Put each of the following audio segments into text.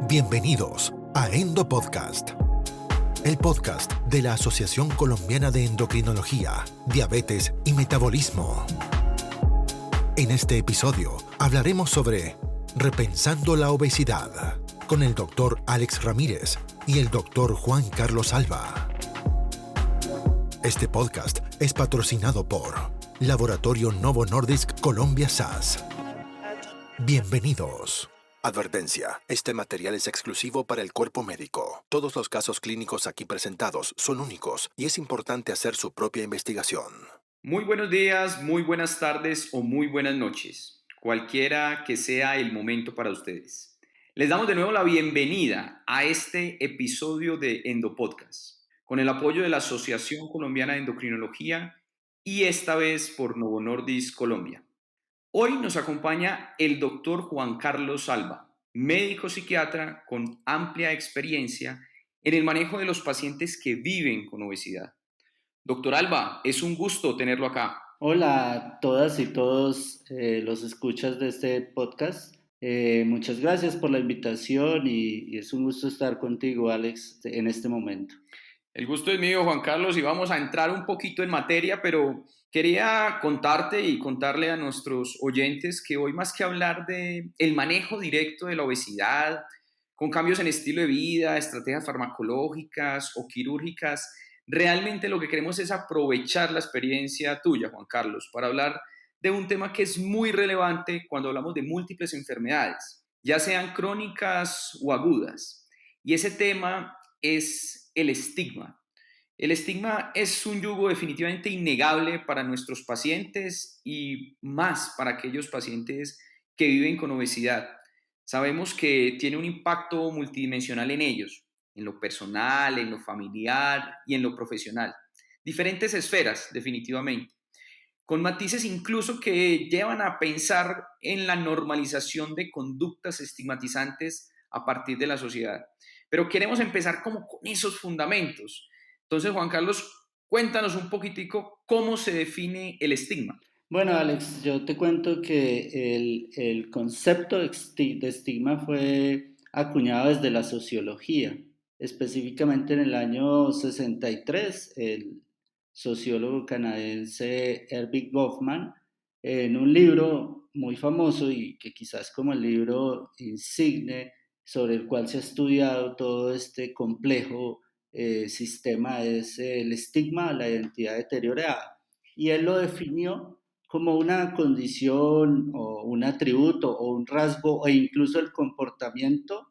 Bienvenidos a Endo Podcast, el podcast de la Asociación Colombiana de Endocrinología, Diabetes y Metabolismo. En este episodio hablaremos sobre Repensando la Obesidad con el Dr. Alex Ramírez y el Dr. Juan Carlos Alba. Este podcast es patrocinado por Laboratorio Novo Nordisk Colombia SAS. Bienvenidos. Advertencia: este material es exclusivo para el cuerpo médico. Todos los casos clínicos aquí presentados son únicos y es importante hacer su propia investigación. Muy buenos días, muy buenas tardes o muy buenas noches, cualquiera que sea el momento para ustedes. Les damos de nuevo la bienvenida a este episodio de Endopodcast, con el apoyo de la Asociación Colombiana de Endocrinología y esta vez por Novo Nordisk Colombia. Hoy nos acompaña el doctor Juan Carlos Alba, médico psiquiatra con amplia experiencia en el manejo de los pacientes que viven con obesidad. Doctor Alba, es un gusto tenerlo acá. Hola a todas y todos los escuchas de este podcast. Muchas gracias por la invitación y es un gusto estar contigo, Alex, en este momento. El gusto es mío, Juan Carlos, y vamos a entrar un poquito en materia, pero quería contarte y contarle a nuestros oyentes que hoy, más que hablar de el manejo directo de la obesidad, con cambios en estilo de vida, estrategias farmacológicas o quirúrgicas, realmente lo que queremos es aprovechar la experiencia tuya, Juan Carlos, para hablar de un tema que es muy relevante cuando hablamos de múltiples enfermedades, ya sean crónicas o agudas. Y ese tema es el estigma. El estigma es un yugo definitivamente innegable para nuestros pacientes y más para aquellos pacientes que viven con obesidad. Sabemos que tiene un impacto multidimensional en ellos, en lo personal, en lo familiar y en lo profesional. Diferentes esferas, definitivamente, con matices incluso que llevan a pensar en la normalización de conductas estigmatizantes a partir de la sociedad. Pero queremos empezar como con esos fundamentos. Entonces, Juan Carlos, cuéntanos un poquitico cómo se define el estigma. Bueno, Alex, yo te cuento que el concepto de estigma fue acuñado desde la sociología. Específicamente en el año 63, el sociólogo canadiense Erving Goffman, en un libro muy famoso y que quizás como el libro insigne sobre el cual se ha estudiado todo este complejo sistema, es el estigma, la identidad deteriorada. Y él lo definió como una condición o un atributo o un rasgo o incluso el comportamiento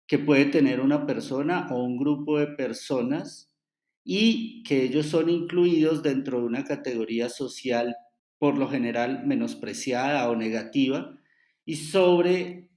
que puede tener una persona o un grupo de personas y que ellos son incluidos dentro de una categoría social por lo general menospreciada o negativa, y sobre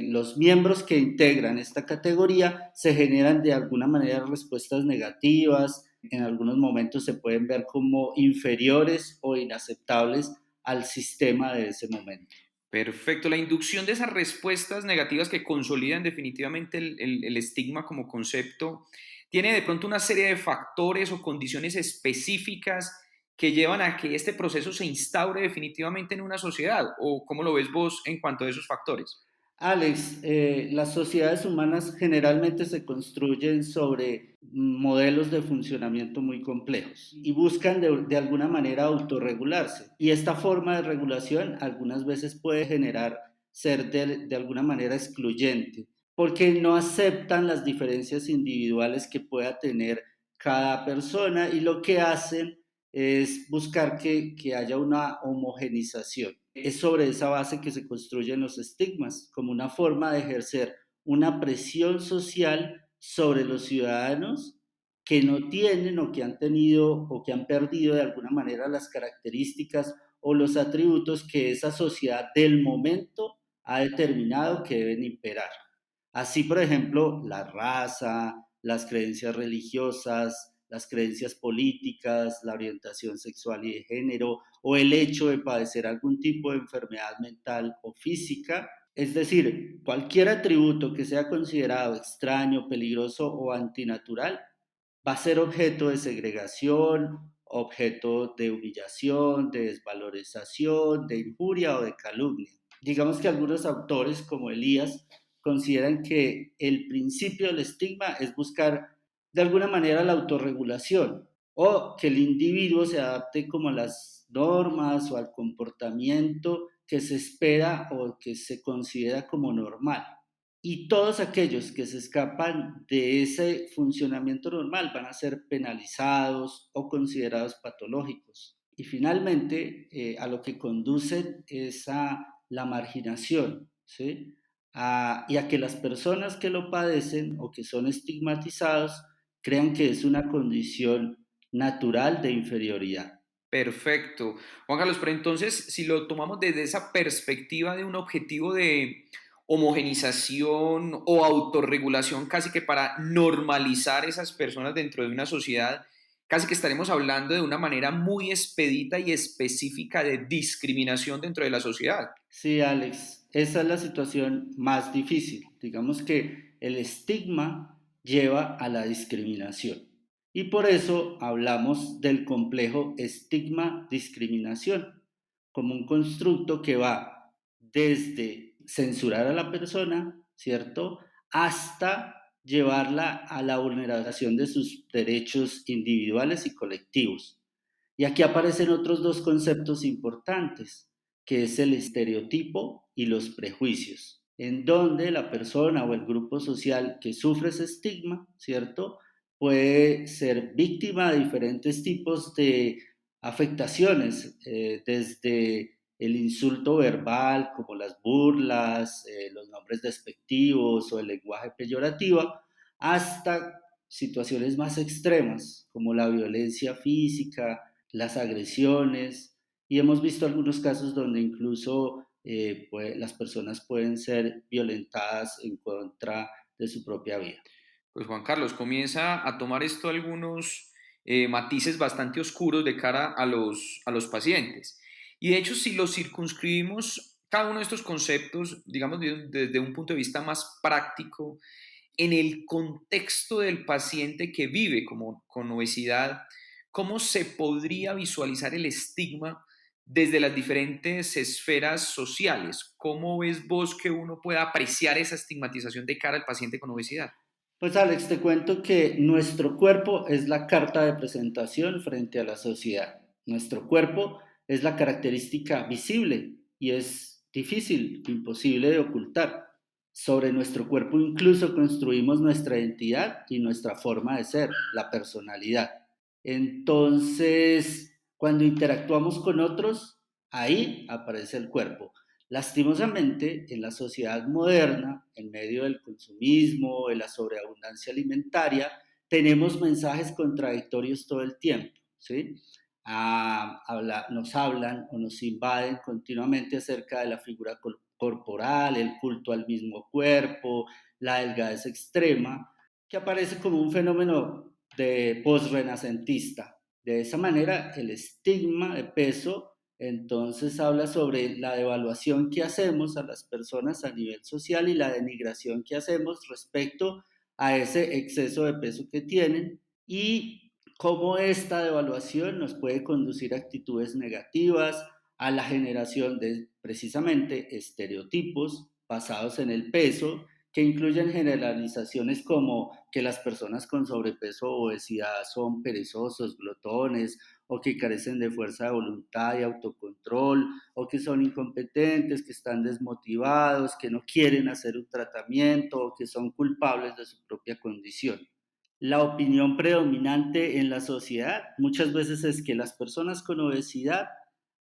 los miembros que integran esta categoría se generan de alguna manera respuestas negativas. En algunos momentos se pueden ver como inferiores o inaceptables al sistema de ese momento. Perfecto, la inducción de esas respuestas negativas que consolidan definitivamente el estigma como concepto tiene de pronto una serie de factores o condiciones específicas que llevan a que este proceso se instaure definitivamente en una sociedad. ¿O cómo lo ves vos en cuanto a esos factores? Alex, las sociedades humanas generalmente se construyen sobre modelos de funcionamiento muy complejos y buscan de alguna manera autorregularse. Y esta forma de regulación algunas veces puede generar ser de alguna manera excluyente, porque no aceptan las diferencias individuales que pueda tener cada persona y lo que hacen es buscar que haya una homogenización. Es sobre esa base que se construyen los estigmas, como una forma de ejercer una presión social sobre los ciudadanos que no tienen o que han tenido o que han perdido de alguna manera las características o los atributos que esa sociedad del momento ha determinado que deben imperar. Así, por ejemplo, la raza, las creencias religiosas, las creencias políticas, la orientación sexual y de género, o el hecho de padecer algún tipo de enfermedad mental o física. Es decir, cualquier atributo que sea considerado extraño, peligroso o antinatural va a ser objeto de segregación, objeto de humillación, de desvalorización, de injuria o de calumnia. Digamos que algunos autores como Elías consideran que el principio del estigma es buscar de alguna manera la autorregulación o que el individuo se adapte como a las normas o al comportamiento que se espera o que se considera como normal. Y todos aquellos que se escapan de ese funcionamiento normal van a ser penalizados o considerados patológicos. Y finalmente, a lo que conducen es a la marginación, ¿sí? Y a que las personas que lo padecen o que son estigmatizados crean que es una condición natural de inferioridad. Perfecto. Juan Carlos, pero entonces, si lo tomamos desde esa perspectiva de un objetivo de homogenización o autorregulación, casi que para normalizar esas personas dentro de una sociedad, casi que estaremos hablando de una manera muy expedita y específica de discriminación dentro de la sociedad. Sí, Alex, esa es la situación más difícil. Digamos que el estigma lleva a la discriminación. Y por eso hablamos del complejo estigma-discriminación, como un constructo que va desde censurar a la persona, ¿cierto?, hasta llevarla a la vulneración de sus derechos individuales y colectivos. Y aquí aparecen otros dos conceptos importantes, que es el estereotipo y los prejuicios, en donde la persona o el grupo social que sufre ese estigma, ¿cierto?, puede ser víctima de diferentes tipos de afectaciones, desde el insulto verbal, como las burlas, los nombres despectivos o el lenguaje peyorativo, hasta situaciones más extremas, como la violencia física, las agresiones, y hemos visto algunos casos donde incluso las personas pueden ser violentadas en contra de su propia vida. Pues Juan Carlos, comienza a tomar esto algunos matices bastante oscuros de cara a los pacientes. Y de hecho, si lo circunscribimos, cada uno de estos conceptos, digamos, desde un punto de vista más práctico, en el contexto del paciente que vive con obesidad, ¿cómo se podría visualizar el estigma desde las diferentes esferas sociales? ¿Cómo ves vos que uno pueda apreciar esa estigmatización de cara al paciente con obesidad? Pues Alex, te cuento que nuestro cuerpo es la carta de presentación frente a la sociedad. Nuestro cuerpo es la característica visible y es difícil, imposible de ocultar. Sobre nuestro cuerpo incluso construimos nuestra identidad y nuestra forma de ser, la personalidad. Entonces, cuando interactuamos con otros, ahí aparece el cuerpo. Lastimosamente, en la sociedad moderna, en medio del consumismo, de la sobreabundancia alimentaria, tenemos mensajes contradictorios todo el tiempo, ¿sí? Nos hablan o nos invaden continuamente acerca de la figura corporal, el culto al mismo cuerpo, la delgadez extrema, que aparece como un fenómeno de posrenacentista. De esa manera, el estigma de peso entonces habla sobre la devaluación que hacemos a las personas a nivel social y la denigración que hacemos respecto a ese exceso de peso que tienen y cómo esta devaluación nos puede conducir a actitudes negativas, a la generación de precisamente estereotipos basados en el peso, que incluyen generalizaciones como que las personas con sobrepeso o obesidad son perezosos, glotones, o que carecen de fuerza de voluntad y autocontrol, o que son incompetentes, que están desmotivados, que no quieren hacer un tratamiento, o que son culpables de su propia condición. La opinión predominante en la sociedad muchas veces es que las personas con obesidad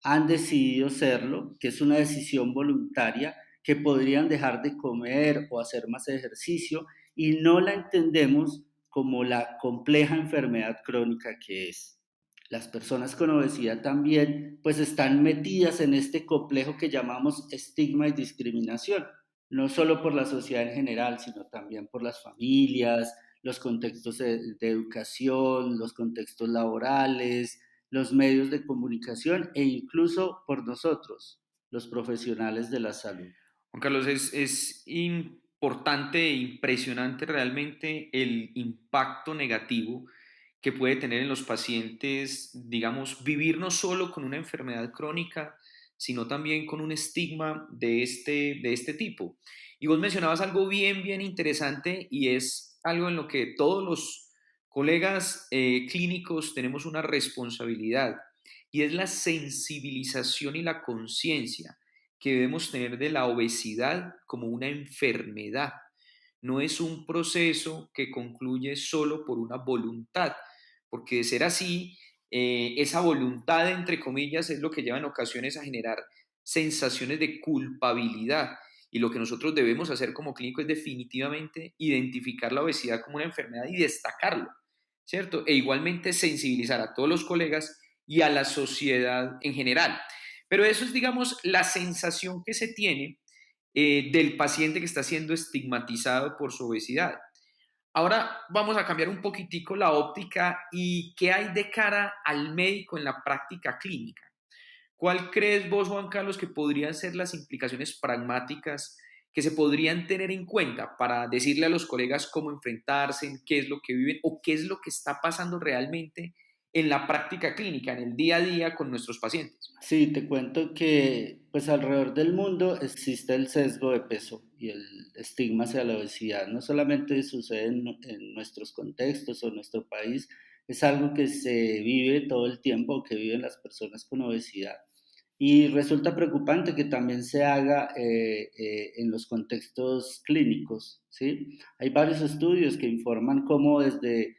han decidido serlo, que es una decisión voluntaria, que podrían dejar de comer o hacer más ejercicio y no la entendemos como la compleja enfermedad crónica que es. Las personas con obesidad también pues están metidas en este complejo que llamamos estigma y discriminación, no solo por la sociedad en general, sino también por las familias, los contextos de educación, los contextos laborales, los medios de comunicación e incluso por nosotros, los profesionales de la salud. Juan Carlos, es importante e impresionante realmente el impacto negativo que puede tener en los pacientes, digamos, vivir no solo con una enfermedad crónica, sino también con un estigma de este tipo. Y vos mencionabas algo bien interesante y es algo en lo que todos los colegas clínicos tenemos una responsabilidad y es la sensibilización y la conciencia que debemos tener de la obesidad como una enfermedad. No es un proceso que concluye solo por una voluntad, porque de ser así, esa voluntad, entre comillas, es lo que lleva en ocasiones a generar sensaciones de culpabilidad. Y lo que nosotros debemos hacer como clínico es definitivamente identificar la obesidad como una enfermedad y destacarlo, ¿cierto? E igualmente sensibilizar a todos los colegas y a la sociedad en general. Pero eso es, digamos, la sensación que se tiene del paciente que está siendo estigmatizado por su obesidad. Ahora vamos a cambiar un poquitico la óptica y qué hay de cara al médico en la práctica clínica. ¿Cuál crees vos, Juan Carlos, que podrían ser las implicaciones pragmáticas que se podrían tener en cuenta para decirle a los colegas cómo enfrentarse, qué es lo que viven o qué es lo que está pasando realmente en la práctica clínica, en el día a día con nuestros pacientes? Sí, te cuento que pues alrededor del mundo existe el sesgo de peso y el estigma hacia la obesidad. No solamente sucede en nuestros contextos o en nuestro país, es algo que se vive todo el tiempo, que viven las personas con obesidad. Y resulta preocupante que también se haga en los contextos clínicos, ¿sí? Hay varios estudios que informan cómo desde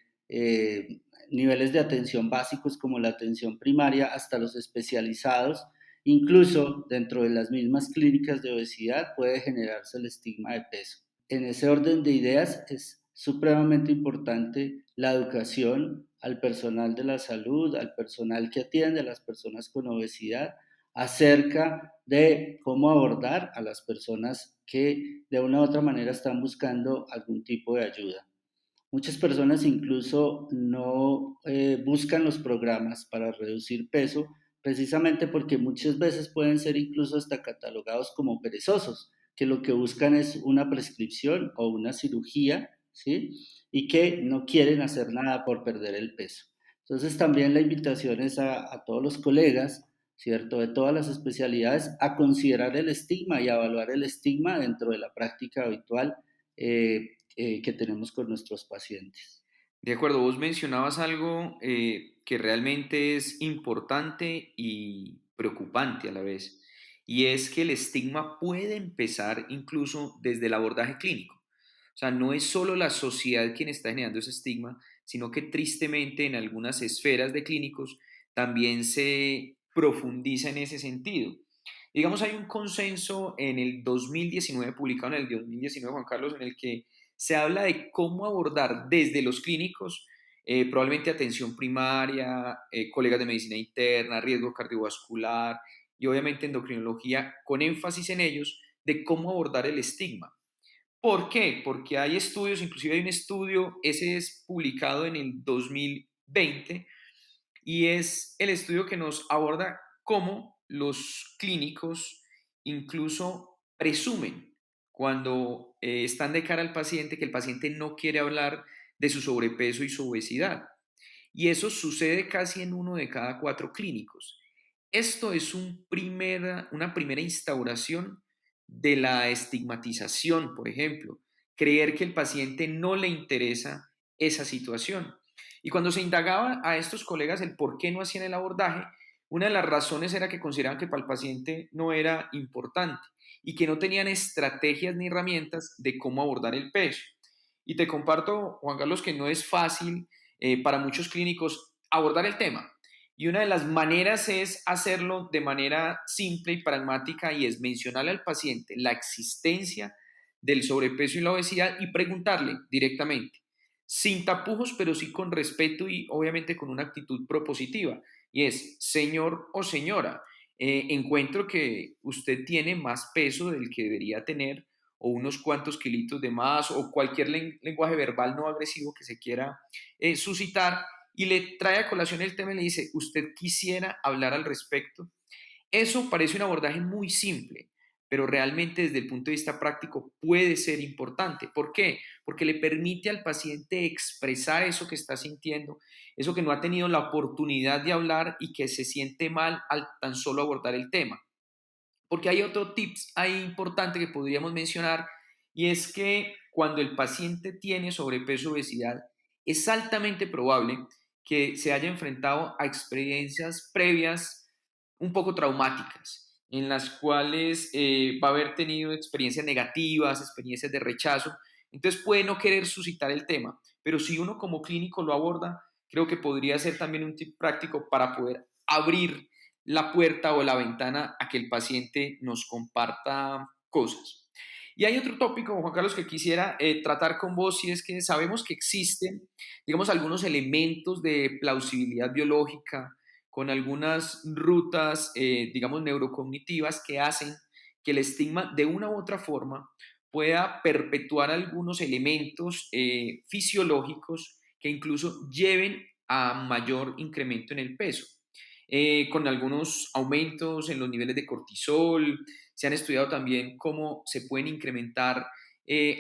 niveles de atención básicos como la atención primaria hasta los especializados, incluso dentro de las mismas clínicas de obesidad puede generarse el estigma de peso. En ese orden de ideas es supremamente importante la educación al personal de la salud, al personal que atiende a las personas con obesidad, acerca de cómo abordar a las personas que de una u otra manera están buscando algún tipo de ayuda. Muchas personas incluso no buscan los programas para reducir peso precisamente porque muchas veces pueden ser incluso hasta catalogados como perezosos, que lo que buscan es una prescripción o una cirugía, ¿sí? Y que no quieren hacer nada por perder el peso. Entonces también la invitación es a todos los colegas, ¿cierto? De todas las especialidades a considerar el estigma y a evaluar el estigma dentro de la práctica habitual que tenemos con nuestros pacientes. De acuerdo, vos mencionabas algo que realmente es importante y preocupante a la vez, y es que el estigma puede empezar incluso desde el abordaje clínico. O sea, no es solo la sociedad quien está generando ese estigma, sino que tristemente en algunas esferas de clínicos también se profundiza en ese sentido. Digamos, hay un consenso en el 2019, publicado en el 2019, Juan Carlos, en el que se habla de cómo abordar desde los clínicos, probablemente atención primaria, colegas de medicina interna, riesgo cardiovascular y obviamente endocrinología, con énfasis en ellos, de cómo abordar el estigma. ¿Por qué? Porque hay estudios, inclusive hay un estudio, ese es publicado en el 2020, y es el estudio que nos aborda cómo los clínicos incluso presumen cuando están de cara al paciente que el paciente no quiere hablar de su sobrepeso y su obesidad. Y eso sucede casi en 1 de cada 4 clínicos. Esto es una primera instauración de la estigmatización, por ejemplo, creer que el paciente no le interesa esa situación. Y cuando se indagaba a estos colegas el por qué no hacían el abordaje, una de las razones era que consideraban que para el paciente no era importante y que no tenían estrategias ni herramientas de cómo abordar el peso. Y te comparto, Juan Carlos, que no es fácil para muchos clínicos abordar el tema. Y una de las maneras es hacerlo de manera simple y pragmática y es mencionarle al paciente la existencia del sobrepeso y la obesidad y preguntarle directamente, sin tapujos, pero sí con respeto y obviamente con una actitud propositiva. Y es, señor o señora, encuentro que usted tiene más peso del que debería tener o unos cuantos kilitos de más o cualquier lenguaje verbal no agresivo que se quiera suscitar y le trae a colación el tema y le dice, ¿usted quisiera hablar al respecto? Eso parece un abordaje muy simple, pero realmente desde el punto de vista práctico puede ser importante. ¿Por qué? Porque le permite al paciente expresar eso que está sintiendo, eso que no ha tenido la oportunidad de hablar y que se siente mal al tan solo abordar el tema. Porque hay otro tips ahí importante que podríamos mencionar y es que cuando el paciente tiene sobrepeso o obesidad, es altamente probable que se haya enfrentado a experiencias previas un poco traumáticas, en las cuales va a haber tenido experiencias negativas, experiencias de rechazo, entonces puede no querer suscitar el tema, pero si uno como clínico lo aborda, creo que podría ser también un tip práctico para poder abrir la puerta o la ventana a que el paciente nos comparta cosas. Y hay otro tópico, Juan Carlos, que quisiera tratar con vos, y es que sabemos que existen, digamos, algunos elementos de plausibilidad biológica con algunas rutas, digamos, neurocognitivas que hacen que el estigma de una u otra forma pueda perpetuar algunos elementos fisiológicos que incluso lleven a mayor incremento en el peso. Con algunos aumentos en los niveles de cortisol, se han estudiado también cómo se pueden incrementar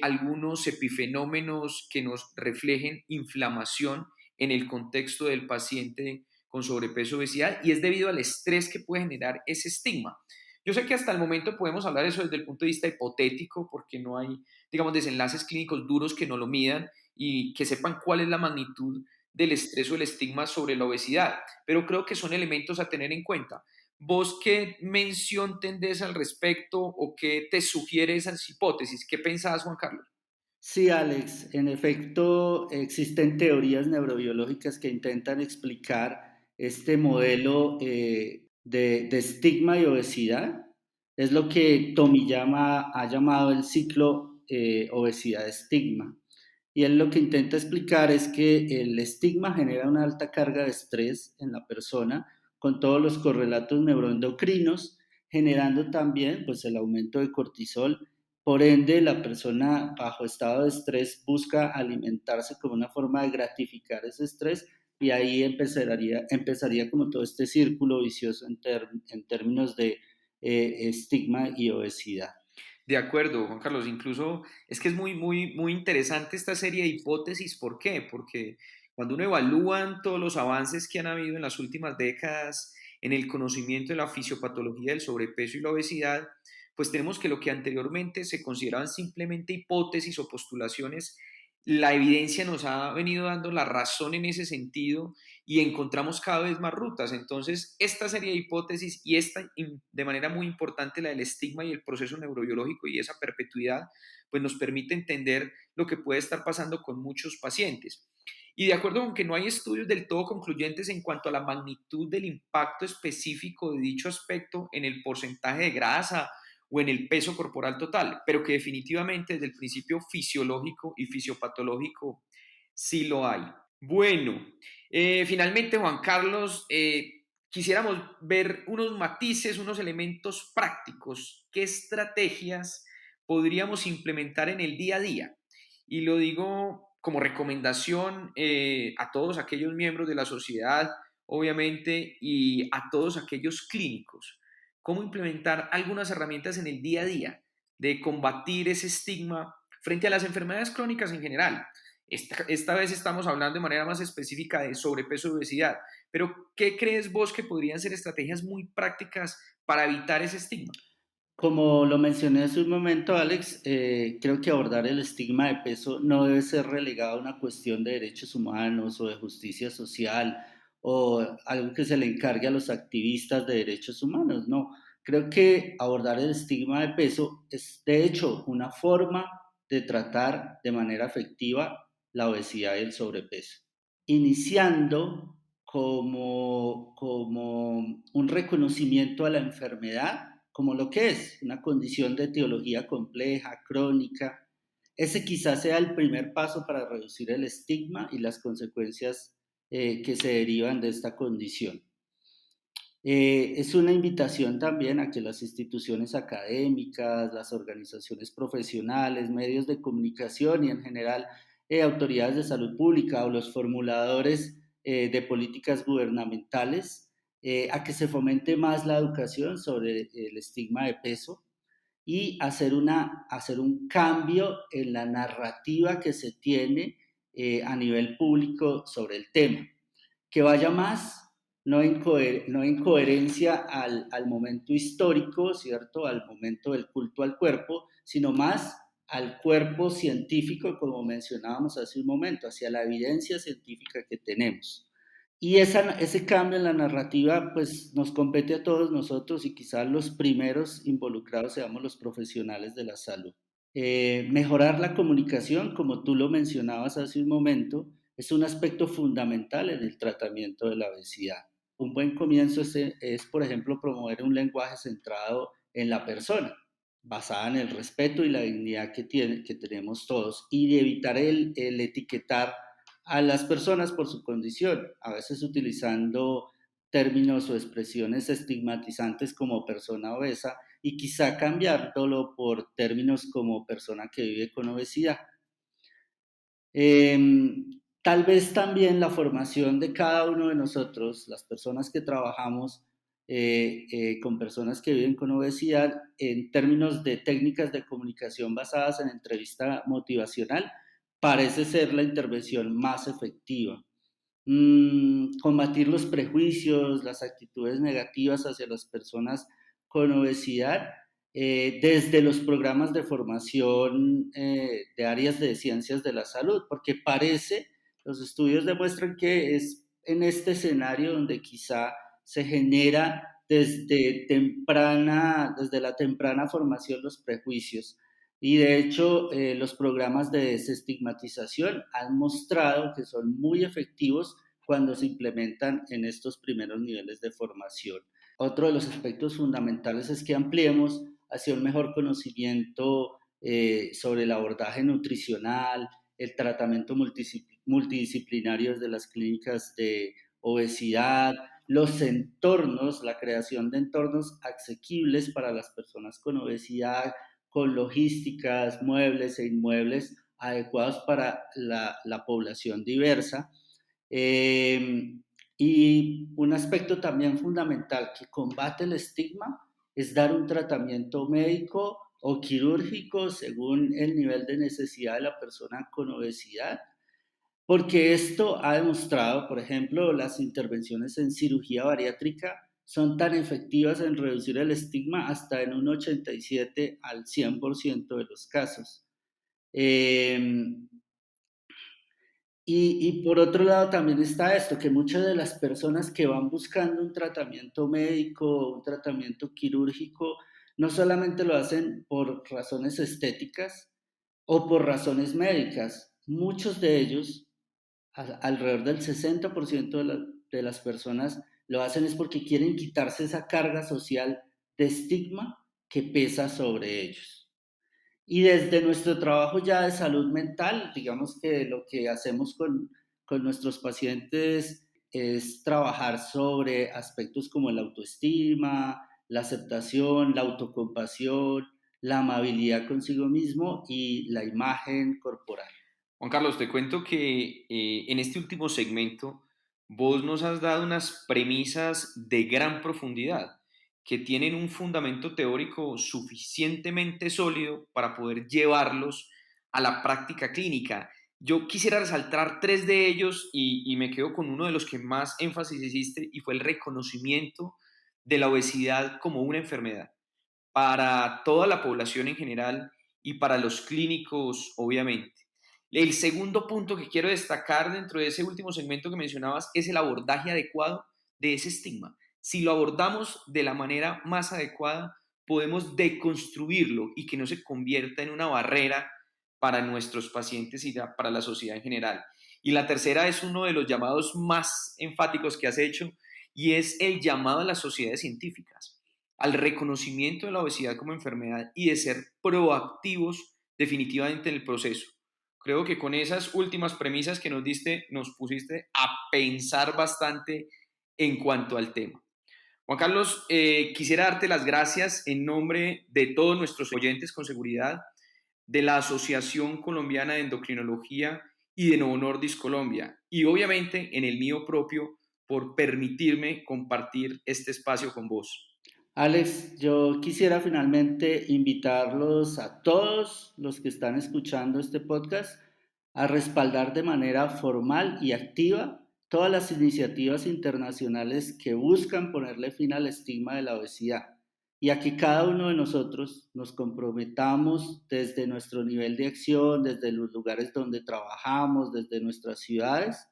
algunos epifenómenos que nos reflejen inflamación en el contexto del paciente con sobrepeso o obesidad, y es debido al estrés que puede generar ese estigma. Yo sé que hasta el momento podemos hablar eso desde el punto de vista hipotético, porque no hay, digamos, desenlaces clínicos duros que no lo midan y que sepan cuál es la magnitud del estrés o el estigma sobre la obesidad, pero creo que son elementos a tener en cuenta. ¿Vos qué mención tendés al respecto o qué te sugiere esas hipótesis? ¿Qué pensás, Juan Carlos? Sí, Alex, en efecto existen teorías neurobiológicas que intentan explicar este modelo de estigma y obesidad. Es lo que Tomiyama ha llamado el ciclo obesidad-estigma. Y él lo que intenta explicar es que el estigma genera una alta carga de estrés en la persona con todos los correlatos neuroendocrinos, generando también pues, el aumento de cortisol. Por ende, la persona bajo estado de estrés busca alimentarse como una forma de gratificar ese estrés, y ahí empezaría como todo este círculo vicioso en términos de estigma y obesidad. De acuerdo, Juan Carlos. Incluso es que es muy interesante esta serie de hipótesis. ¿Por qué? Porque cuando uno evalúa todos los avances que han habido en las últimas décadas en el conocimiento de la fisiopatología del sobrepeso y la obesidad, pues tenemos que lo que anteriormente se consideraban simplemente hipótesis o postulaciones, la evidencia nos ha venido dando la razón en ese sentido y encontramos cada vez más rutas. Entonces, esta serie de hipótesis y esta, de manera muy importante, la del estigma y el proceso neurobiológico y esa perpetuidad, pues nos permite entender lo que puede estar pasando con muchos pacientes. Y de acuerdo con que no hay estudios del todo concluyentes en cuanto a la magnitud del impacto específico de dicho aspecto en el porcentaje de grasa o en el peso corporal total, pero que definitivamente desde el principio fisiológico y fisiopatológico sí lo hay. Bueno, finalmente, Juan Carlos, quisiéramos ver unos matices, unos elementos prácticos. ¿Qué estrategias podríamos implementar en el día a día? Y lo digo como recomendación a todos aquellos miembros de la sociedad, obviamente, y a todos aquellos clínicos. ¿Cómo implementar algunas herramientas en el día a día de combatir ese estigma frente a las enfermedades crónicas en general? Esta vez estamos hablando de manera más específica de sobrepeso y obesidad, pero ¿qué crees vos que podrían ser estrategias muy prácticas para evitar ese estigma? Como lo mencioné hace un momento, Alex, creo que abordar el estigma de peso no debe ser relegado a una cuestión de derechos humanos o de justicia social o algo que se le encargue a los activistas de derechos humanos. No, creo que abordar el estigma de peso es de hecho una forma de tratar de manera efectiva la obesidad y el sobrepeso, iniciando como un reconocimiento a la enfermedad como lo que es una condición de etiología compleja, crónica. Ese quizás sea el primer paso para reducir el estigma y las consecuencias que se derivan de esta condición. Es una invitación también a que las instituciones académicas, las organizaciones profesionales, medios de comunicación y en general autoridades de salud pública o los formuladores de políticas gubernamentales, a que se fomente más la educación sobre el estigma de peso y hacer un cambio en la narrativa que se tiene a nivel público sobre el tema, que vaya más no en coherencia al momento histórico, ¿cierto? Al momento del culto al cuerpo, sino más al cuerpo científico, como mencionábamos hace un momento, hacia la evidencia científica que tenemos. Y ese cambio en la narrativa pues nos compete a todos nosotros y quizás los primeros involucrados seamos los profesionales de la salud. Mejorar la comunicación, como tú lo mencionabas hace un momento, es un aspecto fundamental en el tratamiento de la obesidad. Un buen comienzo es, por ejemplo, promover un lenguaje centrado en la persona, basada en el respeto y la dignidad que tenemos todos, y evitar el etiquetar a las personas por su condición, a veces utilizando términos o expresiones estigmatizantes como persona obesa y quizá cambiándolo por términos como persona que vive con obesidad. Tal vez también la formación de cada uno de nosotros, las personas que trabajamos con personas que viven con obesidad, en términos de técnicas de comunicación basadas en entrevista motivacional, parece ser la intervención más efectiva. Combatir los prejuicios, las actitudes negativas hacia las personas con obesidad, desde los programas de formación de áreas de ciencias de la salud, porque los estudios demuestran que es en este escenario donde quizá se genera desde la temprana formación los prejuicios. Y de hecho, los programas de desestigmatización han mostrado que son muy efectivos cuando se implementan en estos primeros niveles de formación. Otro de los aspectos fundamentales es que ampliemos hacia un mejor conocimiento sobre el abordaje nutricional, el tratamiento multidisciplinario de las clínicas de obesidad, los entornos, la creación de entornos asequibles para las personas con obesidad, con logísticas, muebles e inmuebles adecuados para la población diversa. Y un aspecto también fundamental que combate el estigma es dar un tratamiento médico o quirúrgico según el nivel de necesidad de la persona con obesidad, porque esto ha demostrado, por ejemplo, las intervenciones en cirugía bariátrica son tan efectivas en reducir el estigma hasta en un 87 al 100% de los casos. Y por otro lado también está esto, que muchas de las personas que van buscando un tratamiento médico, un tratamiento quirúrgico, no solamente lo hacen por razones estéticas o por razones médicas. Muchos de ellos, alrededor del 60% de las personas, lo hacen es porque quieren quitarse esa carga social de estigma que pesa sobre ellos. Y desde nuestro trabajo ya de salud mental, digamos que lo que hacemos con nuestros pacientes es trabajar sobre aspectos como la autoestima, la aceptación, la autocompasión, la amabilidad consigo mismo y la imagen corporal. Juan Carlos, te cuento que en este último segmento vos nos has dado unas premisas de gran profundidad que tienen un fundamento teórico suficientemente sólido para poder llevarlos a la práctica clínica. Yo quisiera resaltar tres de ellos y me quedo con uno de los que más énfasis hiciste y fue el reconocimiento de la obesidad como una enfermedad para toda la población en general y para los clínicos, obviamente. El segundo punto que quiero destacar dentro de ese último segmento que mencionabas es el abordaje adecuado de ese estigma. Si lo abordamos de la manera más adecuada, podemos deconstruirlo y que no se convierta en una barrera para nuestros pacientes y para la sociedad en general. Y la tercera es uno de los llamados más enfáticos que has hecho y es el llamado a las sociedades científicas al reconocimiento de la obesidad como enfermedad y de ser proactivos definitivamente en el proceso. Creo que con esas últimas premisas que nos diste, nos pusiste a pensar bastante en cuanto al tema. Juan Carlos, quisiera darte las gracias en nombre de todos nuestros oyentes con seguridad, de la Asociación Colombiana de Endocrinología y de Novo Nordisk Colombia, y obviamente en el mío propio por permitirme compartir este espacio con vos. Alex, yo quisiera finalmente invitarlos a todos los que están escuchando este podcast a respaldar de manera formal y activa todas las iniciativas internacionales que buscan ponerle fin al estigma de la obesidad. y a que cada uno de nosotros nos comprometamos desde nuestro nivel de acción, desde los lugares donde trabajamos, desde nuestras ciudades,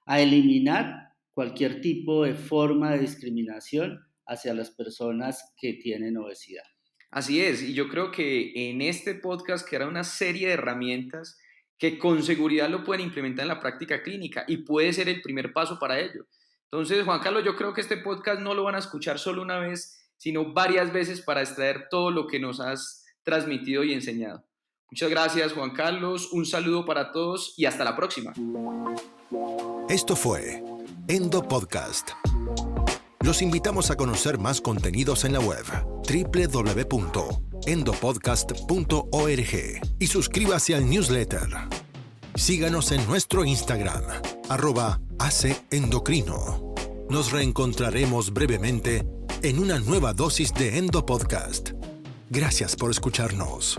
a eliminar cualquier tipo de forma de discriminación hacia las personas que tienen obesidad. Así es, y yo creo que en este podcast queda una serie de herramientas que con seguridad lo pueden implementar en la práctica clínica y puede ser el primer paso para ello. Entonces, Juan Carlos, yo creo que este podcast no lo van a escuchar solo una vez, sino varias veces para extraer todo lo que nos has transmitido y enseñado. Muchas gracias, Juan Carlos, un saludo para todos y hasta la próxima. Esto fue Endo Podcast. Los invitamos a conocer más contenidos en la web www.endopodcast.org y suscríbase al newsletter. Síganos en nuestro Instagram, @AceEndocrino. Nos reencontraremos brevemente en una nueva dosis de Endo Podcast. Gracias por escucharnos.